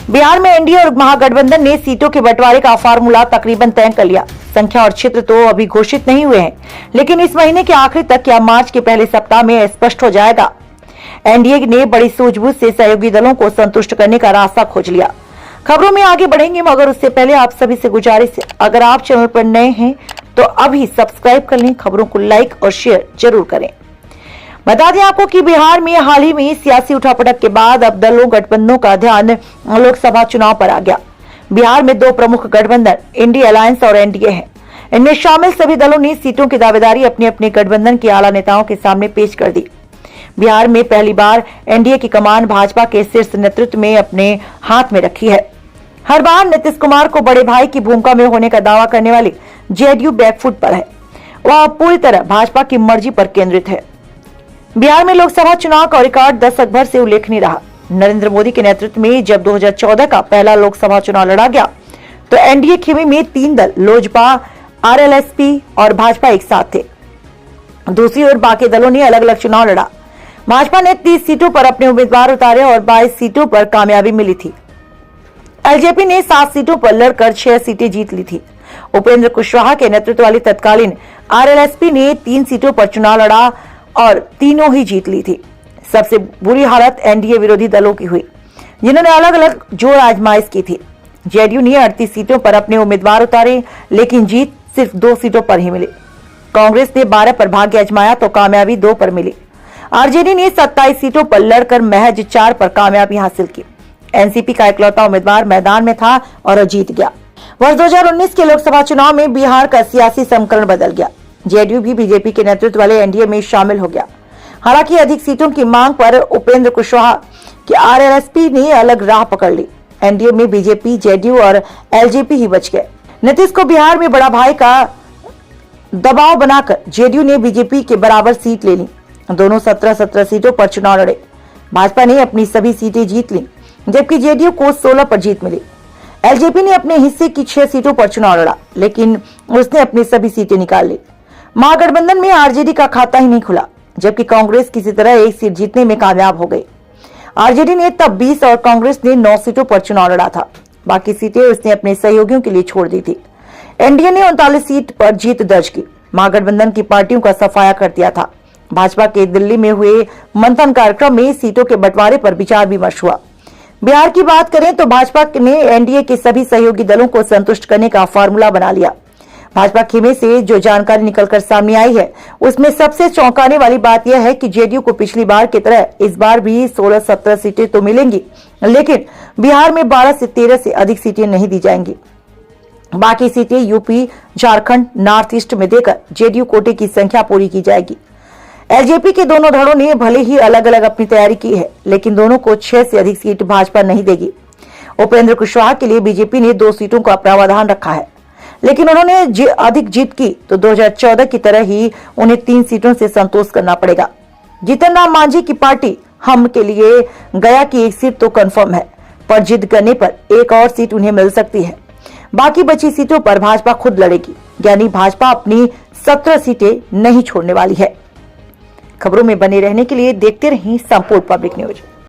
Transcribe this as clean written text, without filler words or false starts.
बिहार में एनडीए और महागठबंधन ने सीटों के बंटवारे का फार्मूला तकरीबन तय कर लिया। संख्या और क्षेत्र तो अभी घोषित नहीं हुए हैं, लेकिन इस महीने के आखिर तक या मार्च के पहले सप्ताह में स्पष्ट हो जाएगा। एनडीए ने बड़ी सूझबूझ से सहयोगी दलों को संतुष्ट करने का रास्ता खोज लिया। खबरों में आगे बढ़ेंगे, मगर उससे पहले आप सभी से गुजारिश है, अगर आप चैनल पर नए हैं तो अभी सब्सक्राइब कर लें, खबरों को लाइक और शेयर जरूर करें। बता दें आपको कि बिहार में हाल ही में सियासी उठापटक के बाद अब दलों गठबंधनों का ध्यान लोकसभा चुनाव पर आ गया। बिहार में दो प्रमुख गठबंधन इंडिया अलायंस और एनडीए हैं। इनमें शामिल सभी दलों ने सीटों की दावेदारी अपने अपने गठबंधन के आला नेताओं के सामने पेश कर दी। बिहार में पहली बार एनडीए की कमान भाजपा के शीर्ष नेतृत्व में अपने हाथ में रखी है। हर बार नीतीश कुमार को बड़े भाई की भूमिका में होने का दावा करने वाली जेडीयू बैकफुट पर है। वह पूरी तरह भाजपा की मर्जी पर केंद्रित है। बिहार में लोकसभा चुनाव का रिकॉर्ड दशक भर से उल्लेखनीय रहा। नरेंद्र मोदी के नेतृत्व में जब 2014 का पहला लोकसभा चुनाव लड़ा गया तो एनडीए खेमे में 3 दल लोजपा, आरएलएसपी और भाजपा एक साथ थे। दूसरी ओर बाकी दलों ने अलग अलग चुनाव लड़ा। भाजपा ने 30 सीटों पर अपने उम्मीदवार उतारे और 22 सीटों पर कामयाबी मिली थी। एलजेपी ने 7 सीटों पर लड़कर 6 सीटें जीत ली थी। उपेंद्र कुशवाहा के नेतृत्व वाली तत्कालीन आरएलएसपी ने 3 सीटों पर चुनाव लड़ा और तीनों ही जीत ली थी। सबसे बुरी हालत एनडीए विरोधी दलों की हुई, जिन्होंने अलग अलग जोर आजमाइश की थी। जेडीयू ने 38 सीटों पर अपने उम्मीदवार उतारे, लेकिन जीत सिर्फ 2 सीटों पर ही मिली। कांग्रेस ने 12 पर भाग्य आजमाया तो कामयाबी 2 पर मिली। आरजेडी ने 27 सीटों पर लड़कर महज 4 पर कामयाबी हासिल की। एनसीपी का इकलौता उम्मीदवार मैदान में था और जीत गया। वर्ष 2019 के लोकसभा चुनाव में बिहार का सियासी समीकरण बदल गया। जेडीयू भी बीजेपी के नेतृत्व वाले एनडीए में शामिल हो गया। हालांकि अधिक सीटों की मांग पर उपेंद्र कुशवाहा की आरएलएसपी ने अलग राह पकड़ ली। एनडीए में बीजेपी, जेडीयू और एलजेपी ही बच गए। नीतीश को बिहार में बड़ा भाई का दबाव बनाकर जेडीयू ने बीजेपी के बराबर सीट ले ली। दोनों 17-17 सीटों पर चुनाव लड़े। भाजपा ने अपनी सभी सीटें जीत ली, जबकि जेडीयू को 16 पर जीत मिली। एलजेपी ने अपने हिस्से की 6 सीटों पर चुनाव लड़ा, लेकिन उसने अपनी सभी सीटें निकाल ली। महागठबंधन में आरजेडी का खाता ही नहीं खुला, जबकि कांग्रेस किसी तरह 1 सीट जीतने में कामयाब हो गई। आरजेडी ने तब 20 और कांग्रेस ने 9 सीटों पर चुनाव लड़ा था। बाकी सीटें उसने अपने सहयोगियों के लिए छोड़ दी थी। एनडीए ने 39 सीट पर जीत दर्ज की। महागठबंधन की पार्टियों का सफाया कर दिया था। भाजपा के दिल्ली में हुए मंथन कार्यक्रम में सीटों के बंटवारे पर विचार विमर्श हुआ। बिहार की बात करें तो भाजपा ने एनडीए के सभी सहयोगी दलों को संतुष्ट करने का फार्मूला बना लिया। भाजपा खेमे से जो जानकारी निकलकर सामने आई है, उसमें सबसे चौंकाने वाली बात यह है कि जेडीयू को पिछली बार की तरह इस बार भी 16-17 सीटें तो मिलेंगी, लेकिन बिहार में 12 से 13 से अधिक सीटें नहीं दी जाएंगी। बाकी सीटें यूपी, झारखंड, नॉर्थ ईस्ट में देकर जेडीयू कोटे की संख्या पूरी की जाएगी। एलजेपी के दोनों धड़ों ने भले ही अलग अलग अपनी तैयारी की है, लेकिन दोनों को 6 से अधिक सीट भाजपा नहीं देगी। उपेंद्र कुशवाहा के लिए बीजेपी ने 2 सीटों का प्रावधान रखा है, लेकिन उन्होंने अधिक जीत की तो 2014 की तरह ही उन्हें 3 सीटों से संतोष करना पड़ेगा। जीतन राम मांझी की पार्टी हम के लिए गया की 1 सीट तो कंफर्म है, पर जिद करने पर 1 और सीट उन्हें मिल सकती है। बाकी बची सीटों पर भाजपा खुद लड़ेगी, यानी भाजपा अपनी 17 सीटें नहीं छोड़ने वाली है। खबरों में बने रहने के लिए देखते रहिए संपूर्ण पब्लिक न्यूज।